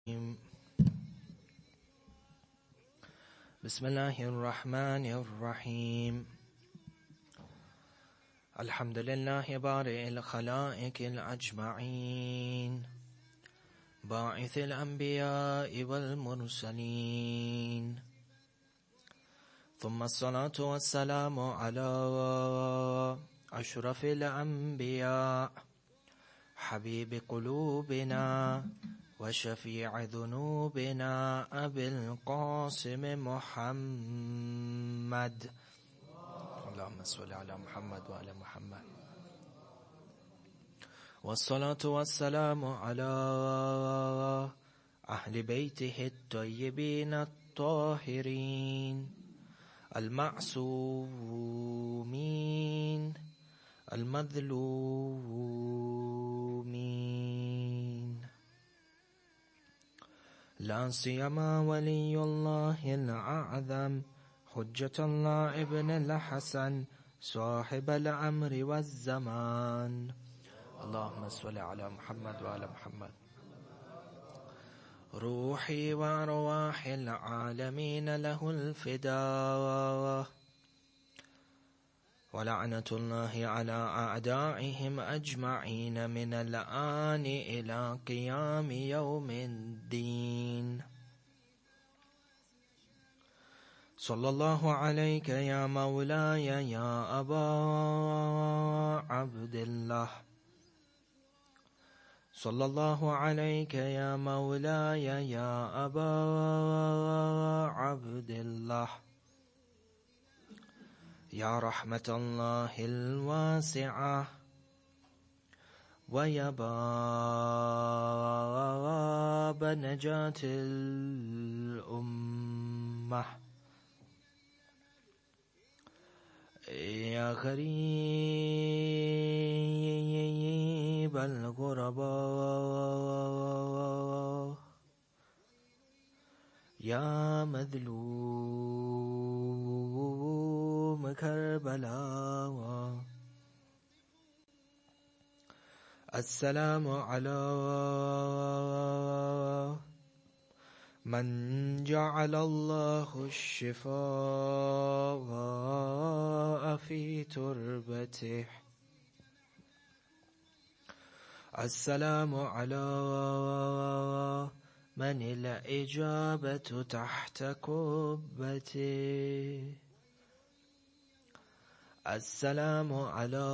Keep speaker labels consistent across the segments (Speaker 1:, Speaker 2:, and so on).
Speaker 1: بسم الله الرحمن الرحيم. الحمد لله بارئ الخلائق الأجمعين، باعث الأنبياء والمرسلين، ثم الصلاة والسلام على أشرف الأنبياء، حبيب قلوبنا وشفيع ذنوبنا أبي القاسم محمد. اللهم صل على محمد وعلى محمد. والصلاة والسلام على أهل بيته الطيبين الطاهرين المعصومين المظلومين، لا سيما ولي الله الأعظم حجة الله ابن الحسن صاحب الأمر والزمان. اللهم صل على محمد وعلى محمد. روحي وأرواح العالمين له الفداء، ولعنة الله على أعدائهم أجمعين من الآن إلى قيام يوم الدين. صلى الله عليك يا مولاي يا أبا عبد الله، صلى الله عليك يا مولاي يا أبا عبد الله، يا رحمة الله الواسعة ويا باب نجاة الأمة، يا غريب الغرباء، يا مظلوم كربلاء. السلام على من جعل الله الشفاء في تربته. السلام على من الإجابة تحت قبته. السلام على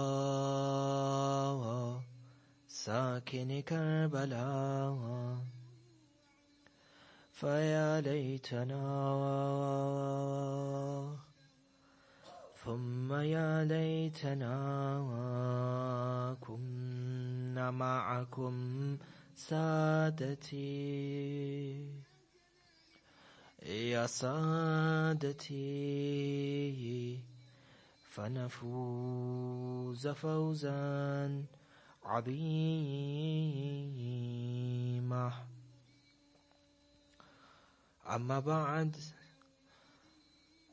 Speaker 1: ساكن كربلاء. فيا ليتنا ثم يا ليتنا كنا معكم سادتي يا سادتي، فنفوز فوزا عظيما. أما بعد،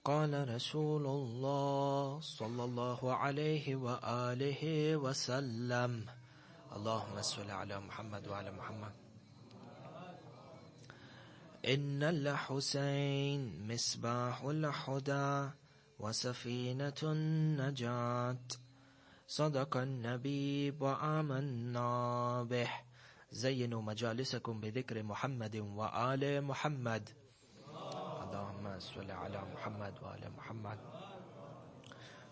Speaker 1: قال رسول الله صلى الله عليه وآله وسلم: اللهم صل على محمد وعلى محمد. إن الحسين مصباح الهدى وسفينة النجاة، صدق النبي وآمنا به. زينوا مجالسكم بذكر محمد وآل محمد. اللهم صل على محمد وآل محمد.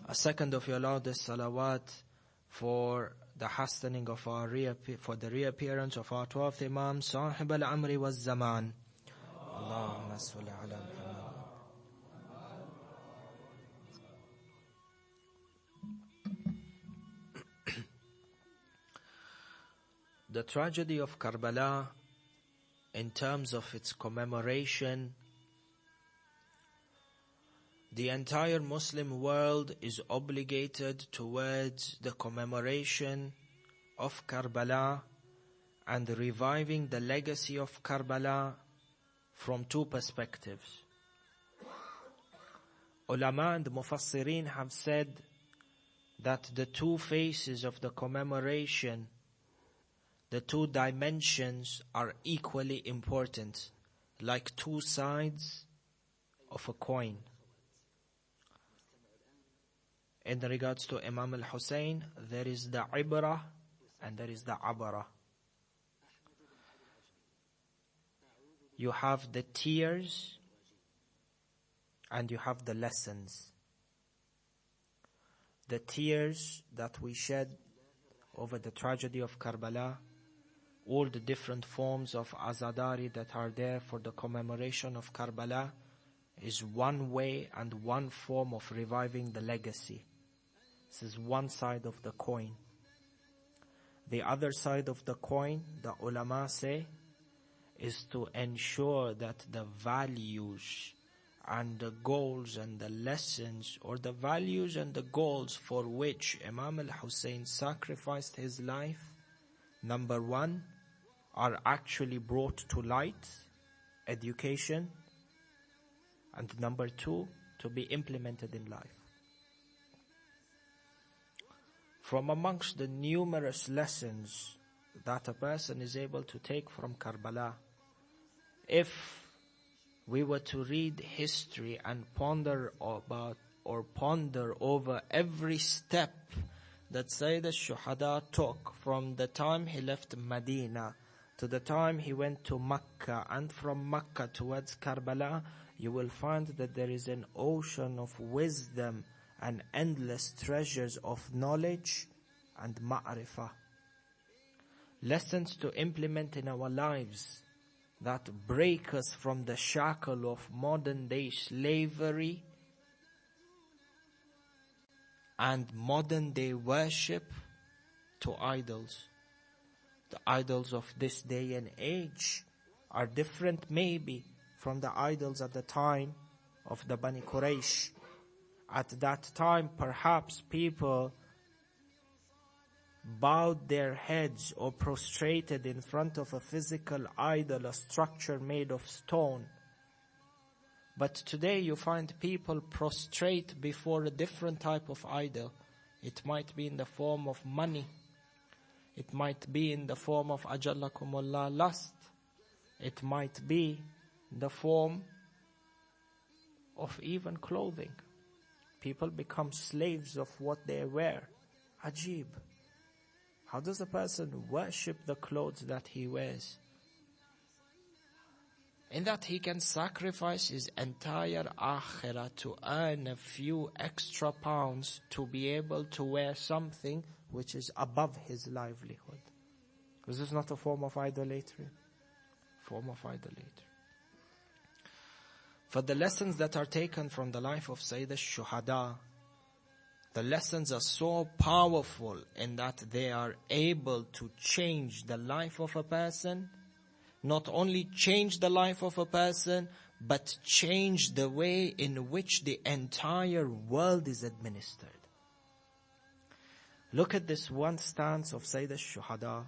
Speaker 1: A second of your loudest salawat for the hastening of our for the reappearance of our 12th Imam, Sahib al-Amri wa zaman. Allahumma salli ala Muhammad. The tragedy of Karbala, in terms of its commemoration, the entire Muslim world is obligated towards the commemoration of Karbala and reviving the legacy of Karbala from two perspectives. Ulama and Mufassirin have said that the two faces of the commemoration The two dimensions are equally important, like two sides of a coin. In regards to Imam al-Hussein, there is the ibrah and there is the abara. You have the tears and you have the lessons. The tears that we shed over the tragedy of Karbala, all the different forms of azadari that are there for the commemoration of Karbala, is one way and one form of reviving the legacy. This is one side of the coin. The other side of the coin, the ulama say, is to ensure that the values and the goals and the lessons, or the values and the goals for which Imam al-Hussein sacrificed his life, number one, are actually brought to light, education, and number two, to be implemented in life. From amongst the numerous lessons that a person is able to take from Karbala, if we were to read history and ponder over every step that Sayyid al-Shuhada took from the time he left Medina to the time he went to Mecca, and from Mecca towards Karbala, you will find that there is an ocean of wisdom and endless treasures of knowledge and ma'rifah. Lessons to implement in our lives that break us from the shackle of modern day slavery and modern day worship to idols. The idols of this day and age are different maybe from the idols at the time of the Bani Quraysh. At that time, perhaps people bowed their heads or prostrated in front of a physical idol, a structure made of stone. But today you find people prostrate before a different type of idol. It might be in the form of money. It might be in the form of ajallakumullah, lust. It might be in the form of even clothing. People become slaves of what they wear. Ajib. How does a person worship the clothes that he wears? In that he can sacrifice his entire akhirah to earn a few extra pounds to be able to wear something which is above his livelihood. This is not a form of idolatry. Form of idolatry. For the lessons that are taken from the life of Sayyid al-Shuhada, the lessons are so powerful in that they are able to change the life of a person. Not only change the life of a person, but change the way in which the entire world is administered. Look at this one stance of Sayyid al-Shuhada.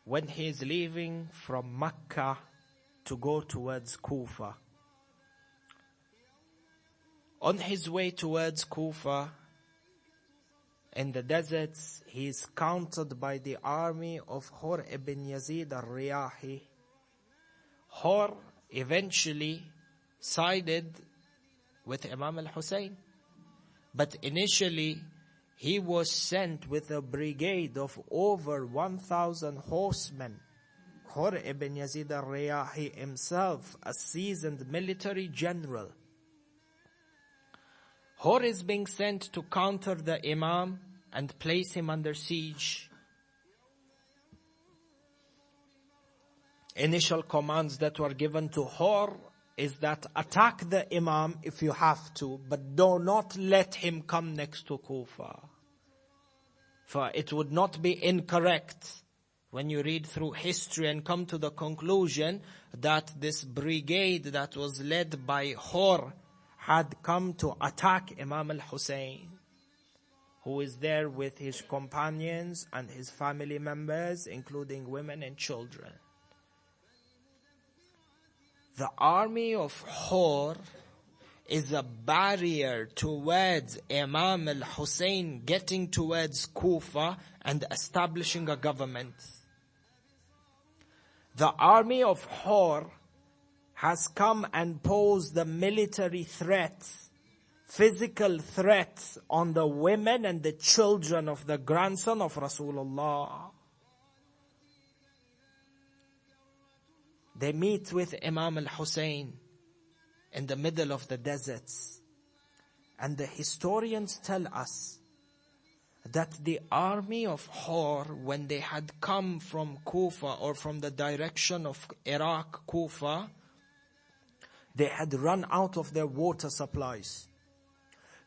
Speaker 1: When he is leaving from Mecca to go towards Kufa, on his way towards Kufa, in the deserts, he is counted by the army of Hur ibn Yazid al-Riyahi. Hur eventually sided with Imam al-Hussein. But initially, he was sent with a brigade of over 1,000 horsemen. Hur ibn Yazid al-Riyahi himself, a seasoned military general. Hur is being sent to counter the Imam and place him under siege. Initial commands that were given to Hur is that attack the Imam if you have to, but do not let him come next to Kufa. For it would not be incorrect when you read through history and come to the conclusion that this brigade that was led by Hur had come to attack Imam al-Hussein, who is there with his companions and his family members, including women and children. The army of Hur is a barrier towards Imam al-Hussein getting towards Kufa and establishing a government. The army of Hor has come and posed the military threats, physical threats on the women and the children of the grandson of Rasulullah. They meet with Imam al-Hussein in the middle of the deserts. And the historians tell us that the army of Hor, when they had come from Kufa or from the direction of Iraq, Kufa, they had run out of their water supplies.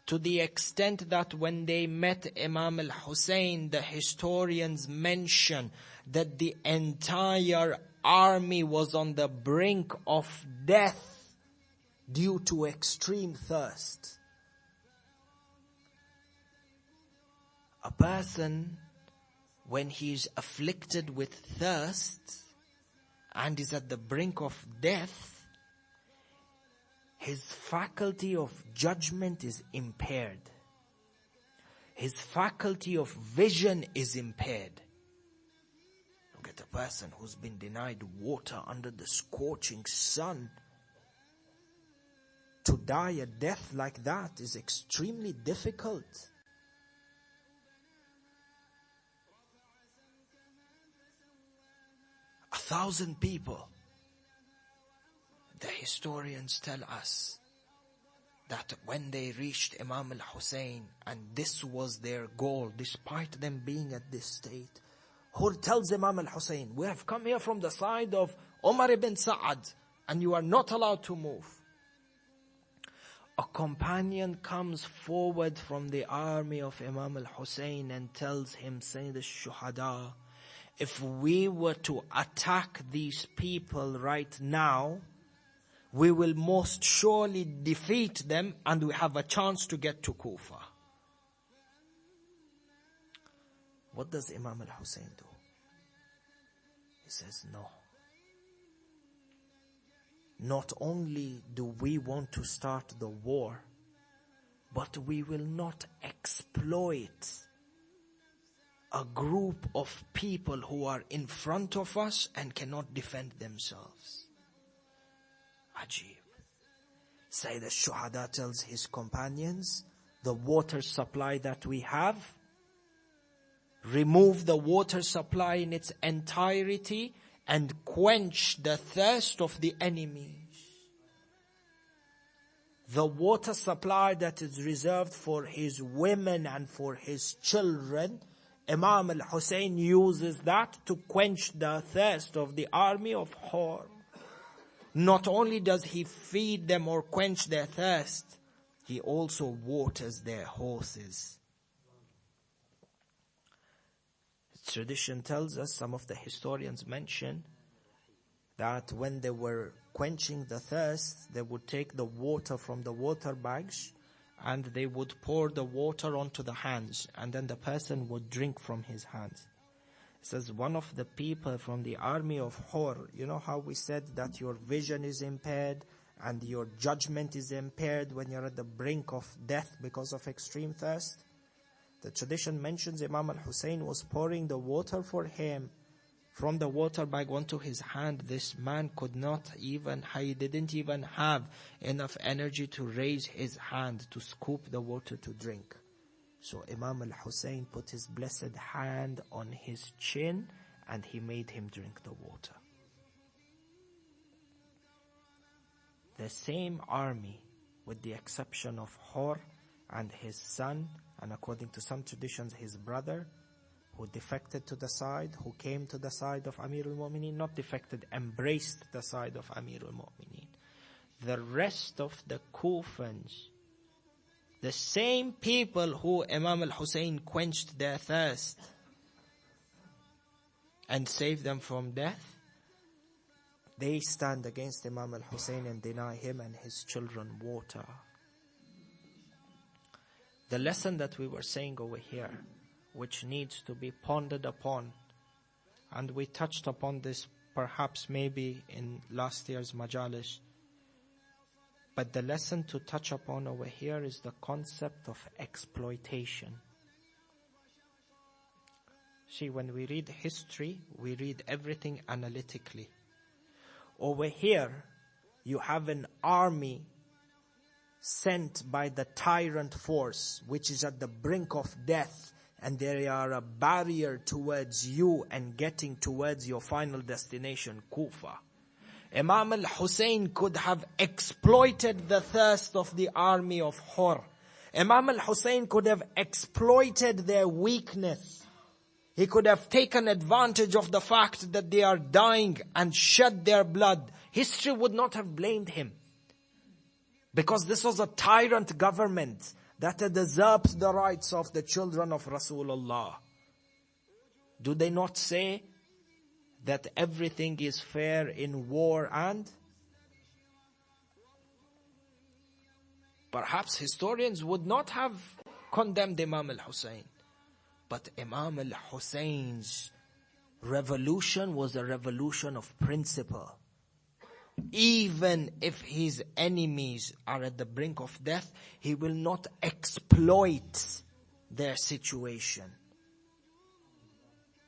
Speaker 1: To the extent that when they met Imam al-Hussein, the historians mention that the entire army was on the brink of death due to extreme thirst. A person, when he is afflicted with thirst and is at the brink of death, his faculty of judgment is impaired. His faculty of vision is impaired. Look at a person who's been denied water under the scorching sun. To die a death like that is extremely difficult. A 1,000 people. The historians tell us that when they reached Imam al-Hussein, and this was their goal, despite them being at this state, Hur tells Imam al-Hussein, we have come here from the side of Umar ibn Sa'ad, and you are not allowed to move. A companion comes forward from the army of Imam al-Hussein and tells him, Sayyid al-Shuhada, if we were to attack these people right now, we will most surely defeat them and we have a chance to get to Kufa. What does Imam al-Hussein do? He says, no. Not only do we want to start the war, but we will not exploit a group of people who are in front of us and cannot defend themselves. Ajib. Sayyid al-Shuhada tells his companions, the water supply that we have, remove the water supply in its entirety and quench the thirst of the enemies. The water supply that is reserved for his women and for his children, Imam al-Hussein uses that to quench the thirst of the army of Hor. Not only does he feed them or quench their thirst, he also waters their horses. Tradition tells us, some of the historians mention, that when they were quenching the thirst, they would take the water from the water bags and they would pour the water onto the hands, and then the person would drink from his hands. It says one of the people from the army of Hor, you know how we said that your vision is impaired and your judgment is impaired when you're at the brink of death because of extreme thirst? The tradition mentions Imam al-Hussein was pouring the water for him from the water bag onto his hand. This man could not even, he didn't even have enough energy to raise his hand to scoop the water to drink. So Imam al-Hussein put his blessed hand on his chin and he made him drink the water. The same army, with the exception of Hor and his son, and according to some traditions his brother, who defected to the side, who came to the side of Amir al-Mu'mineen, not defected, embraced the side of Amir al-Mu'mineen. The rest of the Kufans, the same people who Imam al-Hussein quenched their thirst and saved them from death, they stand against Imam al-Hussein and deny him and his children water. The lesson that we were saying over here, which needs to be pondered upon, and we touched upon this perhaps maybe in last year's majalis, But the lesson to touch upon over here is the concept of exploitation. See, when we read history, we read everything analytically. Over here, you have an army sent by the tyrant force, which is at the brink of death, and they are a barrier towards you and getting towards your final destination, Kufa. Imam al-Hussein could have exploited the thirst of the army of Hur. Imam al-Hussein could have exploited their weakness. He could have taken advantage of the fact that they are dying and shed their blood. History would not have blamed him. Because this was a tyrant government that had usurped the rights of the children of Rasulullah. Do they not say that everything is fair in war and? Perhaps historians would not have condemned Imam al-Hussein. But Imam al-Hussein's revolution was a revolution of principle. Even if his enemies are at the brink of death, he will not exploit their situation.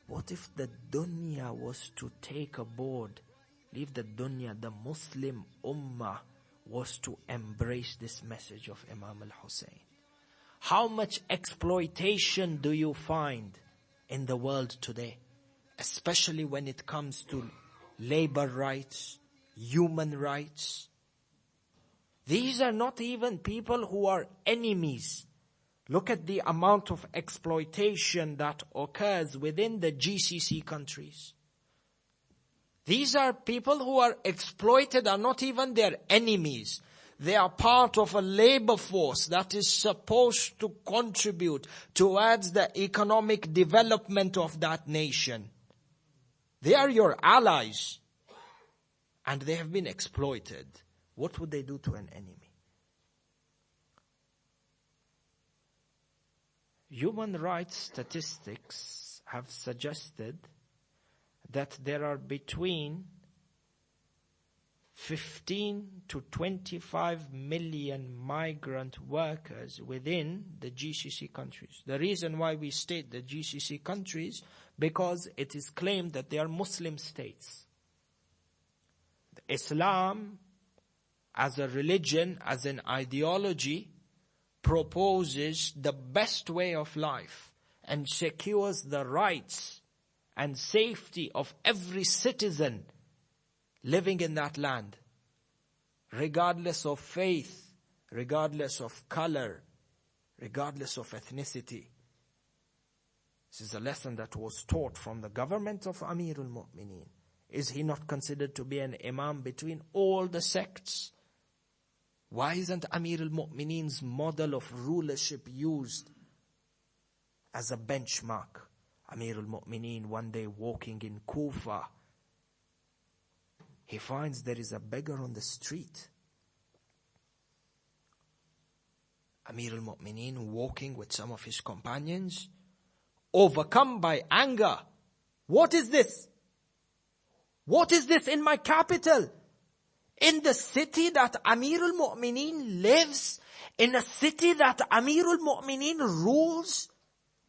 Speaker 1: What if the dunya was to take a board? Leave the dunya, the Muslim ummah was to embrace this message of Imam al-Hussein. How much exploitation do you find in the world today? Especially when it comes to labor rights, human rights. These are not even people who are enemies. Look at the amount of exploitation that occurs within the GCC countries. These are people who are exploited, are not even their enemies. They are part of a labor force that is supposed to contribute towards the economic development of that nation. They are your allies. And they have been exploited. What would they do to an enemy? Human rights statistics have suggested that there are between 15 to 25 million migrant workers within the GCC countries. The reason why we state the GCC countries, because it is claimed that they are Muslim states. Islam, as a religion, as an ideology, proposes the best way of life and secures the rights and safety of every citizen living in that land, regardless of faith, regardless of color, regardless of ethnicity. This is a lesson that was taught from the government of Amirul Mu'mineen. Is he not considered to be an imam between all the sects? Why isn't Amirul Mu'mineen's model of rulership used as a benchmark? Amirul Mu'mineen one day walking in Kufa, he finds there is a beggar on the street. Amirul Mu'mineen walking with some of his companions, overcome by anger. What is this? What is this in my capital? In the city that Amirul Mu'mineen lives? In a city that Amirul Mu'mineen rules?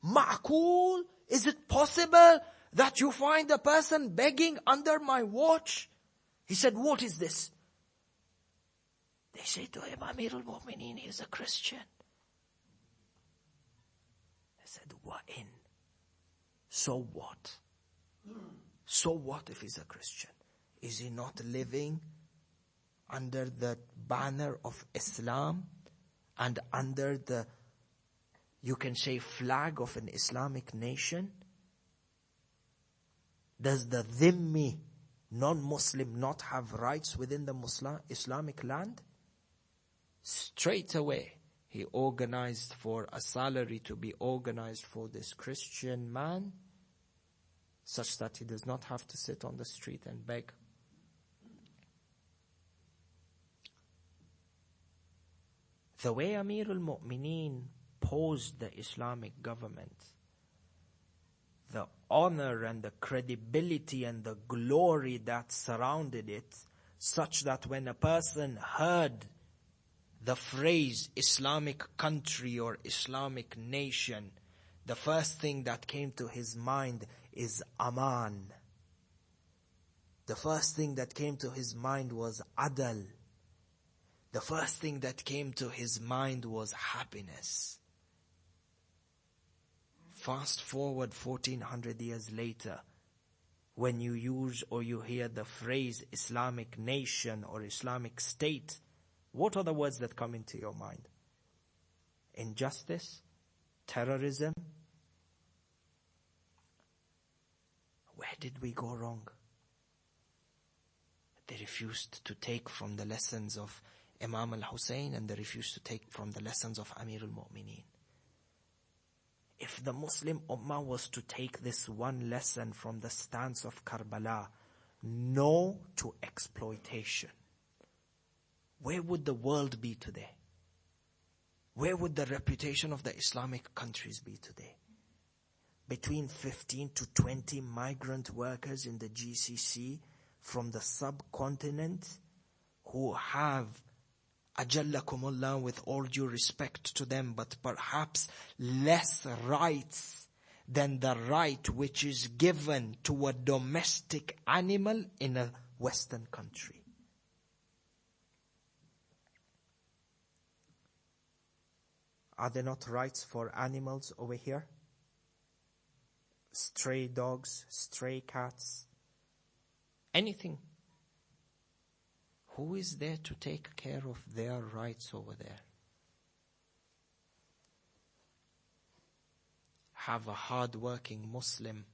Speaker 1: Ma'kul? Is it possible that you find a person begging under my watch? He said, what is this? They say to him, Amirul Mu'mineen, he is a Christian. He said, wa'in? So what? So what if he's a Christian? Is he not living under the banner of Islam and under the, you can say, flag of an Islamic nation? Does the dhimmi, non-Muslim, not have rights within the Islamic land? Straight away, he organized for a salary to be organized for this Christian man, such that he does not have to sit on the street and beg. The way Amirul Mu'mineen posed the Islamic government, the honor and the credibility and the glory that surrounded it, such that when a person heard the phrase Islamic country or Islamic nation, the first thing that came to his mind is Aman. The first thing that came to his mind was Adal. The first thing that came to his mind was happiness. Fast forward 1400 years later, when you use or you hear the phrase Islamic nation or Islamic state, what are the words that come into your mind? Injustice? Terrorism? Where did we go wrong? They refused to take from the lessons of Imam al-Hussein, and they refused to take from the lessons of Amir al-Mu'mineen. If the Muslim Ummah was to take this one lesson from the stance of Karbala, no to exploitation, where would the world be today? Where would the reputation of the Islamic countries be today? Between 15 to 20 migrant workers in the GCC from the subcontinent who have, ajallakumullah, with all due respect to them, but perhaps less rights than the right which is given to a domestic animal in a Western country. Are there not rights for animals over here? Stray dogs, stray cats, anything. Who is there to take care of their rights over there? Have a hard-working Muslim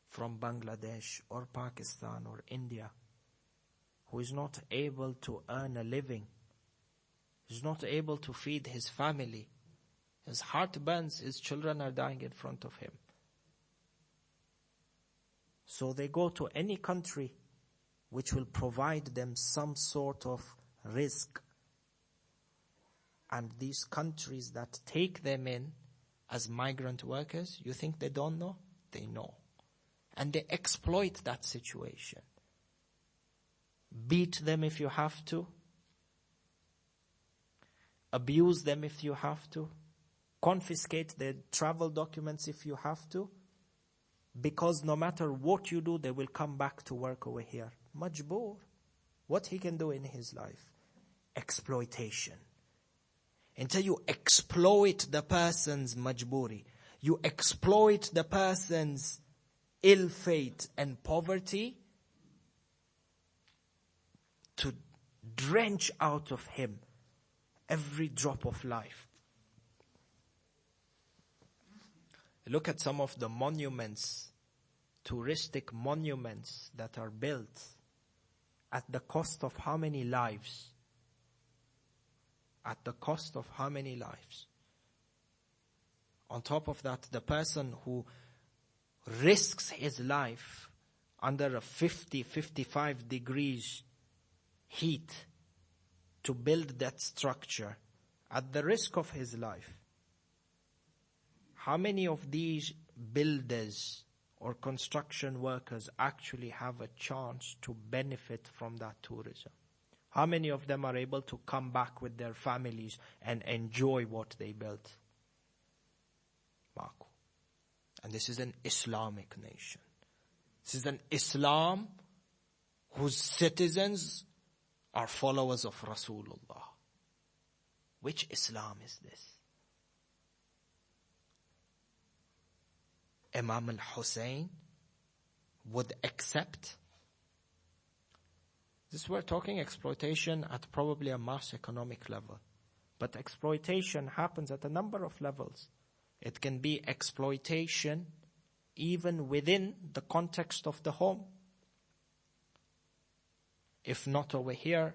Speaker 1: from Bangladesh or Pakistan or India who is not able to earn a living, is not able to feed his family. His heart burns, his children are dying in front of him. So they go to any country which will provide them some sort of risk. And these countries that take them in as migrant workers, you think they don't know? They know. And they exploit that situation. Beat them if you have to. Abuse them if you have to. Confiscate their travel documents if you have to. Because no matter what you do, they will come back to work over here. Majboor. What he can do in his life? Exploitation. Until you exploit the person's majboori, you exploit the person's ill fate and poverty to drench out of him every drop of life. Look at some of the monuments, touristic monuments that are built at the cost of how many lives? At the cost of how many lives? On top of that, the person who risks his life under a 50, 55 degrees heat to build that structure at the risk of his life. How many of these builders or construction workers actually have a chance to benefit from that tourism? How many of them are able to come back with their families and enjoy what they built? Marco. And this is an Islamic nation. This is an Islam whose citizens are followers of Rasulullah. Which Islam is this? Imam al-Hussein would accept. This we're talking exploitation at probably a mass economic level. But exploitation happens at a number of levels. It can be exploitation even within the context of the home. If not over here,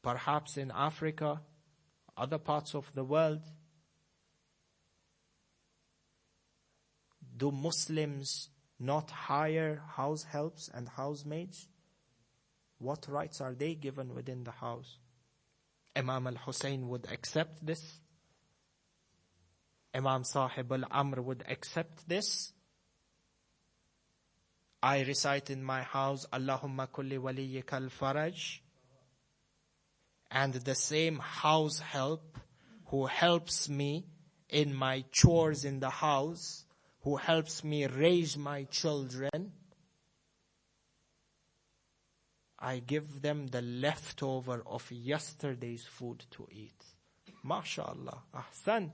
Speaker 1: perhaps in Africa, other parts of the world. Do Muslims not hire house helps and housemaids? What rights are they given within the house? Imam al-Hussein would accept this. Imam Sahib al-Amr would accept this. I recite in my house, Allahumma kulli waliyyika al-faraj. and the same house help who helps me in my chores in the house, who helps me raise my children, I give them the leftover of yesterday's food to eat. MashaAllah. Ahsant.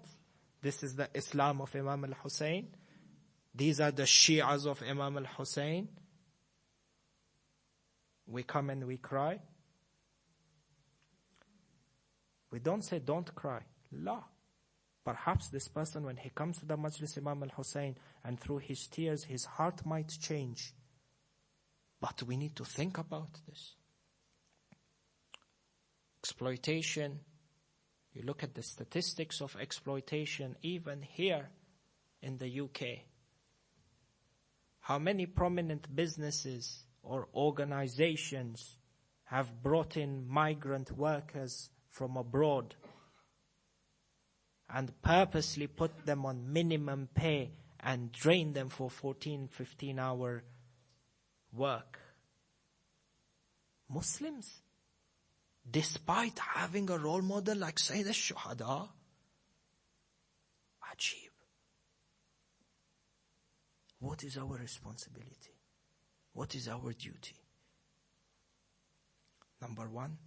Speaker 1: This is the Islam of Imam al-Hussein. These are the Shi'as of Imam al-Hussein. We come and we cry. We don't say don't cry. La. Perhaps this person, when he comes to the Majlis Imam al-Hussein, and through his tears, his heart might change. But we need to think about this. Exploitation. You look at the statistics of exploitation, even here in the UK. How many prominent businesses or organizations have brought in migrant workers from abroad and purposely put them on minimum pay and train them for 14, 15-hour work? Muslims, despite having a role model like Sayyid al-Shuhada, Ajib. What is our responsibility? What is our duty? Number one,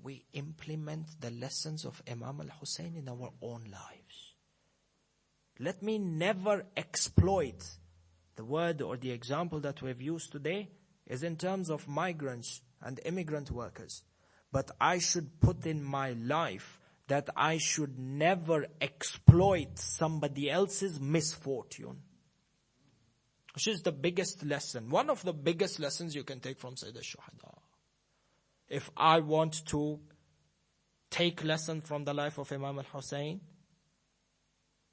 Speaker 1: we implement the lessons of Imam al-Hussein in our own lives. Let me never exploit. The word or the example that we've used today is in terms of migrants and immigrant workers. But I should put in my life that I should never exploit somebody else's misfortune. Which is the biggest lesson. One of the biggest lessons you can take from Sayyid al-Shuhada. If I want to take lesson from the life of Imam al-Hussein,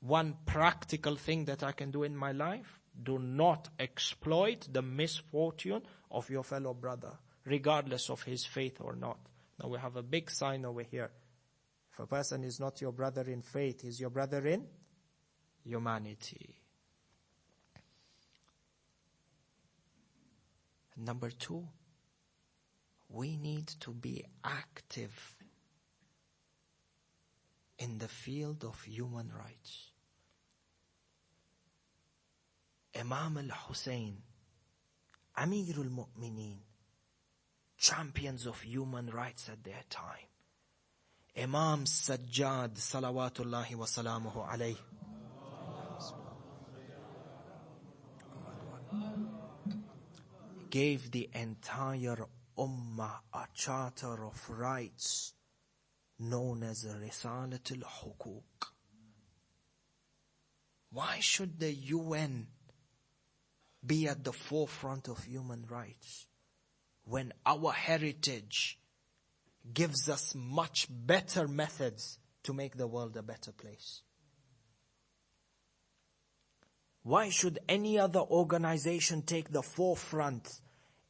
Speaker 1: one practical thing that I can do in my life, do not exploit the misfortune of your fellow brother, regardless of his faith or not. Now we have a big sign over here. If a person is not your brother in faith, he's your brother in humanity. Number two, we need to be active in the field of human rights. Imam al-Hussein, Amir al-Mu'mineen, champions of human rights at their time. Imam Sajjad, salawatullahi wa salamuhu alayhi, gave the entire ummah a charter of rights known as Risalat al-Hukuk. Why should the UN be at the forefront of human rights when our heritage gives us much better methods to make the world a better place? Why should any other organization take the forefront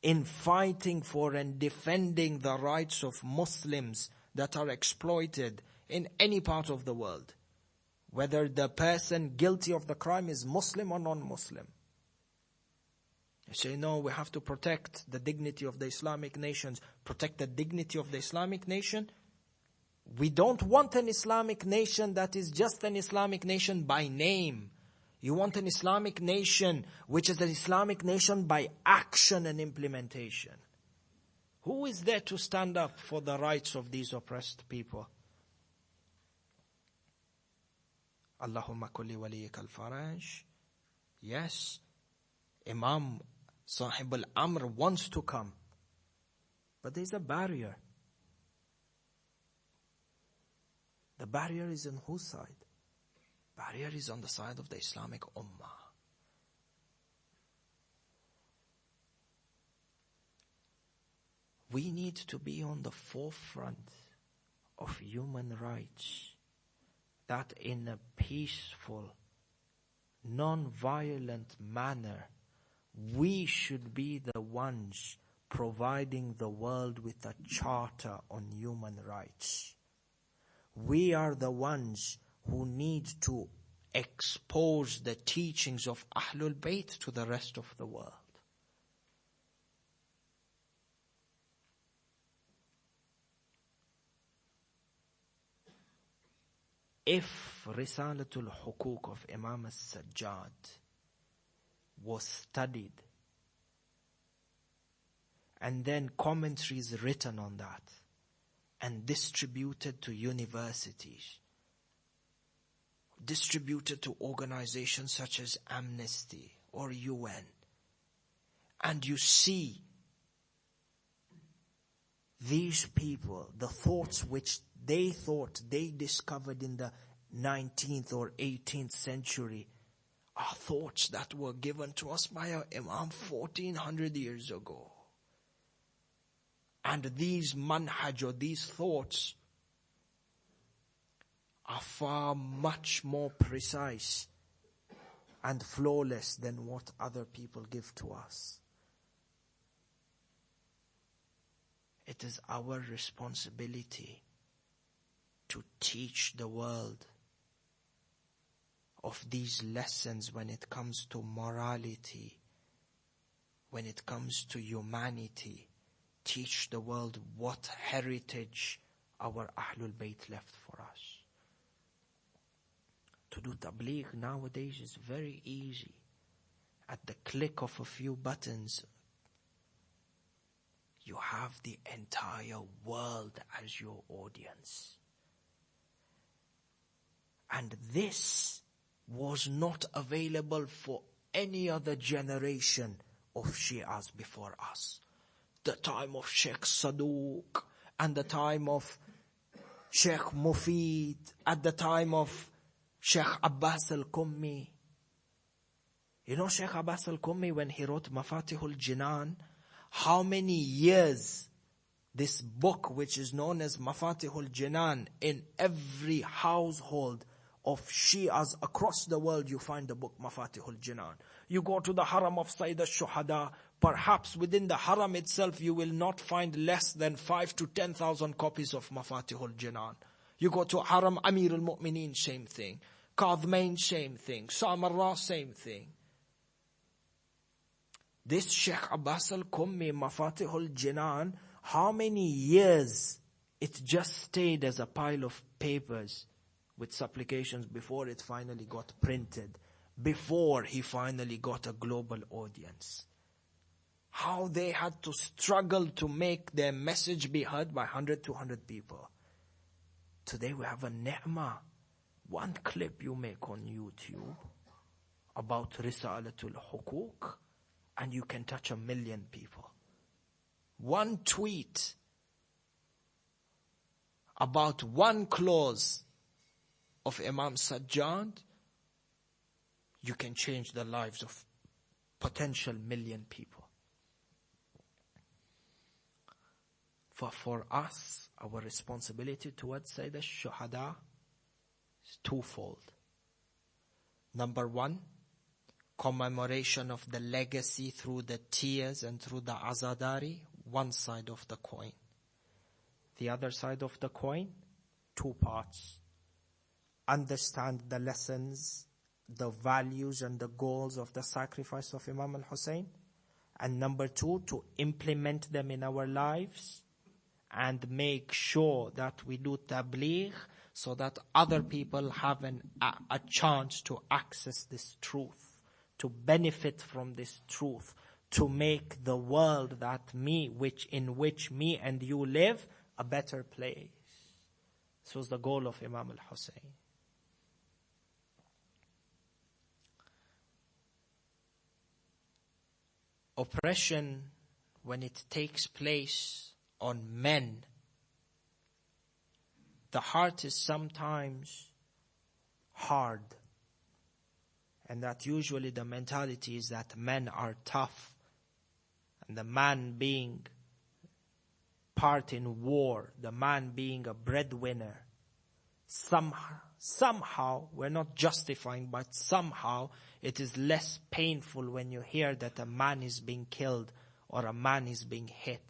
Speaker 1: in fighting for and defending the rights of Muslims that are exploited in any part of the world? Whether the person guilty of the crime is Muslim or non-Muslim. You say, no, we have to protect the dignity of the Islamic nations. Protect the dignity of the Islamic nation? We don't want an Islamic nation that is just an Islamic nation by name. You want an Islamic nation which is an Islamic nation by action and implementation. Who is there to stand up for the rights of these oppressed people? Allahumma kulli waliyik al-faraj. Yes, Imam Sahib al-Amr wants to come. But there's a barrier. The barrier is on whose side? Barrier is on the side of the Islamic Ummah. We need to be on the forefront of human rights, that in a peaceful, non-violent manner, we should be the ones providing the world with a charter on human rights. We are the ones who need to expose the teachings of Ahlul Bayt to the rest of the world. If Risalatul Hukuk of Imam al-Sajjad was studied and then commentaries written on that and distributed to universities, distributed to organizations such as Amnesty or UN, and you see these people, the thoughts which they thought they discovered in the 19th or 18th century are thoughts that were given to us by our Imam 1400 years ago. And these manhaj or these thoughts are far much more precise and flawless than what other people give to us. It is our responsibility to teach the world of these lessons when it comes to morality, when it comes to humanity. Teach the world what heritage our Ahlul Bayt left for us. To do tabligh nowadays is very easy. At the click of a few buttons, you have the entire world as your audience. And this was not available for any other generation of Shias before us. The time of Sheikh Saduq, and the time of Sheikh Mufid, at the time of Sheikh Abbas al-Qummi. You know Sheikh Abbas al-Qummi, when he wrote Mafatihul Jinan, how many years this book, which is known as Mafatihul Jinan, in every household of Shias across the world, you find the book Mafatihul Jinan. You go to the Haram of Sayyid al-Shuhada, perhaps within the Haram itself you will not find less than 5,000 to 10,000 copies of Mafatihul Jinan. You go to Haram Amir al-Mu'mineen, same thing. Qadmain, same thing. Samarra, same thing. This Sheikh Abbas al-Qummi, Mafatihul Jinan, how many years it just stayed as a pile of papers with supplications before it finally got printed, before he finally got a global audience. How they had to struggle to make their message be heard by 100, 200 people. Today we have a ni'mah. One clip you make on YouTube about Risalatul Hukuk, and you can touch 1 million people. One tweet about one clause of Imam Sajjad, you can change the lives of potential 1 million people. For us, our responsibility towards Sayyid al-Shuhada is twofold. Number one, commemoration of the legacy through the tears and through the azadari, one side of the coin. The other side of the coin, 2 parts. Understand the lessons, the values and the goals of the sacrifice of Imam al-Hussein. And number 2, to implement them in our lives and make sure that we do tabligh so that other people have a chance to access this truth, to benefit from this truth, to make the world in which me and you live a better place. This was the goal of Imam al-Hussein. Oppression, when it takes place on men, the heart is sometimes hard. And that usually the mentality is that men are tough. And the man being part in war, the man being a breadwinner, somehow, we're not justifying, but somehow it is less painful when you hear that a man is being killed or a man is being hit.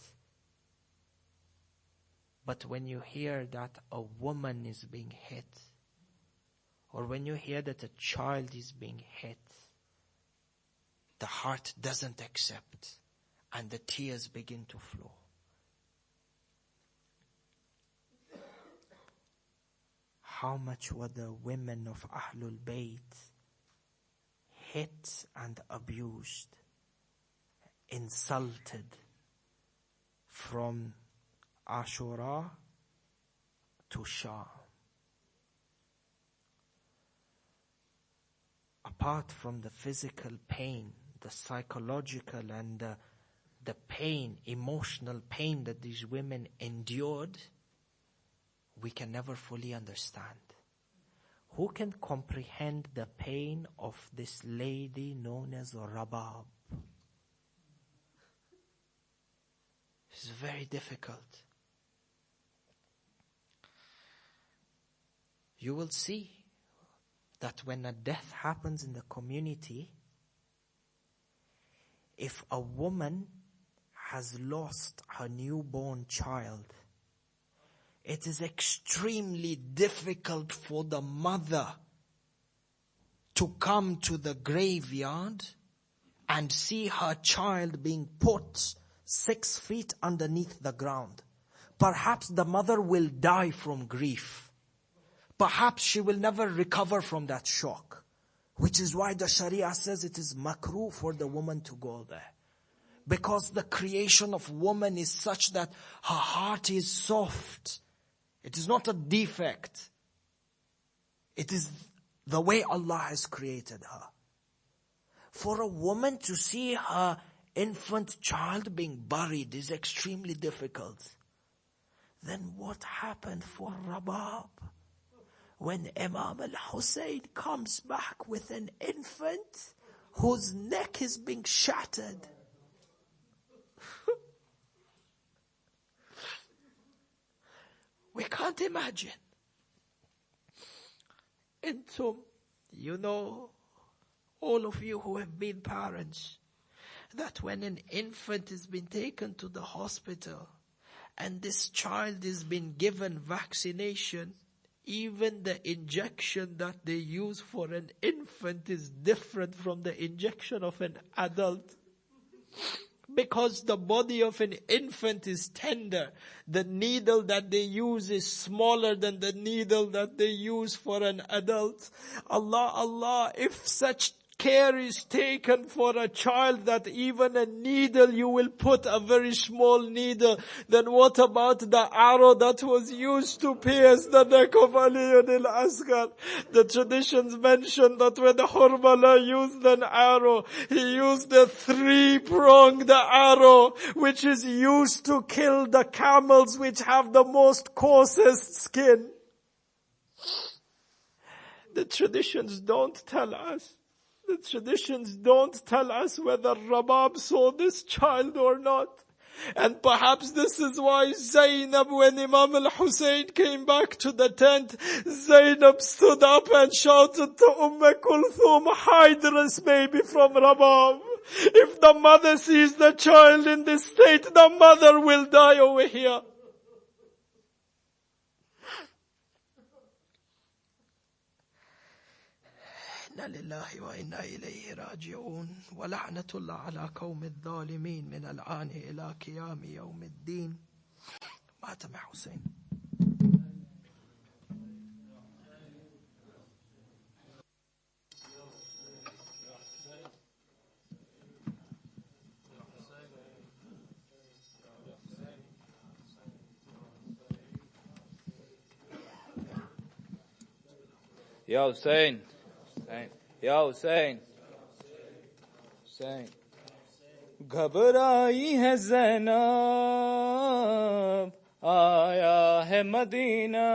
Speaker 1: But when you hear that a woman is being hit, or when you hear that a child is being hit, the heart doesn't accept and the tears begin to flow. how much were the women of Ahlul Bayt hit and abused, insulted from Ashura to Sham. Apart from the physical pain, the psychological and the pain, emotional pain that these women endured, we can never fully understand. Who can comprehend the pain of this lady known as Rabab? It's very difficult. You will see that when a death happens in the community, if a woman has lost her newborn child, it is extremely difficult for the mother to come to the graveyard and see her child being put 6 feet underneath the ground. Perhaps the mother will die from grief. Perhaps she will never recover from that shock. Which is why the Sharia says it is makruh for the woman to go there. Because the creation of woman is such that her heart is soft. It is not a defect. It is the way Allah has created her. For a woman to see her infant child being buried is extremely difficult. Then what happened for Rabab? When Imam al-Hussein comes back with an infant whose neck is being shattered. We can't imagine. Intum, you know, all of you who have been parents, that when an infant has been taken to the hospital and this child is being given vaccination, even the injection that they use for an infant is different from the injection of an adult. Because the body of an infant is tender. The needle that they use is smaller than the needle that they use for an adult. Allah, if such care is taken for a child that even a needle you will put a very small needle, then what about the arrow that was used to pierce the neck of Ali al-Asghar? The traditions mention that when Karbala used an arrow, he used a 3-pronged arrow which is used to kill the camels which have the most coarsest skin. The traditions don't tell us. The traditions don't tell us whether Rabab saw this child or not. And perhaps this is why Zainab, when Imam al-Hussein came back to the tent, Zainab stood up and shouted to Kulthum, hide this baby from Rabab. If the mother sees the child in this state, the mother will die over here. إنا لله وإنا إليه راجعون ولعنة الله على قوم الظالمين من الآن إلى قيام يوم الدين. مات مع حسين.
Speaker 2: يا حسين या हुसैन हुसैन घबराई है ज़ैनब आया है Medina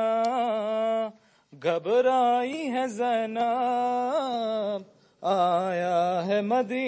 Speaker 2: घबराई है ज़ैनब आया है Medina